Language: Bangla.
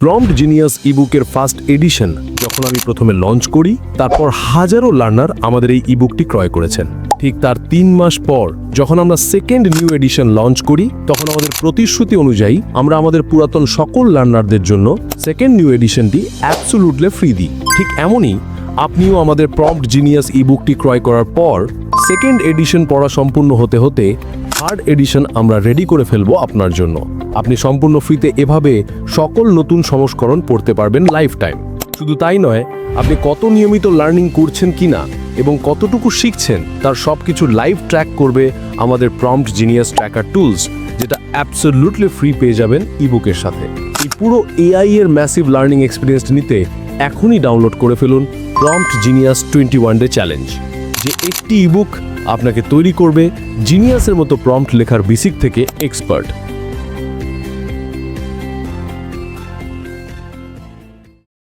প্রম্পট জিনিয়াস ইবুকের ফার্স্ট এডিশন যখন আমি প্রথমে লঞ্চ করি, তারপর হাজারো লার্নার আমাদের এই ইবুকটি ক্রয় করেছেন। ঠিক তার 3 মাস পর যখন আমরা সেকেন্ড নিউ এডিশন লঞ্চ করি, তখন আমাদের প্রতিশ্রুতি অনুযায়ী আমরা আমাদের পুরাতন সকল লার্নারদের জন্য সেকেন্ড নিউ এডিশনটি অ্যাবসোলুটলি ফ্রি দিই। ঠিক এমনই আপনিও আমাদের প্রম্পট জিনিয়াস ইবুকটি ক্রয় করার পর সেকেন্ড এডিশন পড়া সম্পূর্ণ হতে হতে থার্ড এডিশন আমরা রেডি করে ফেলবো আপনার জন্য। আপনি সম্পূর্ণ ফ্রিতে এভাবে সকল নতুন সংস্করণ পড়তে পারবেন লাইফ টাইম। শুধু তাই নয়, আপনি কত নিয়মিত লার্নিং করছেন কিনা এবং কতটুকু শিখছেন তার সবকিছু লাইভ ট্র্যাক করবে আমাদের প্রম্পট জিনিয়াস ট্র্যাকার টুলস, যেটা অ্যাবসোলুটলি ফ্রি পেয়ে যাবেন ইবুকের সাথে। এই পুরো এআই এর ম্যাসিভ লার্নিং এক্সপিরিয়েন্স নিতে এখনই ডাউনলোড করে ফেলুন প্রম্পট জিনিয়াস 21 ডে চ্যালেঞ্জ, যে একটি ইবুক আপনাকে তৈরি করবে জিনিয়াসের মতো প্রম্পট লেখার বেসিক থেকে এক্সপার্ট।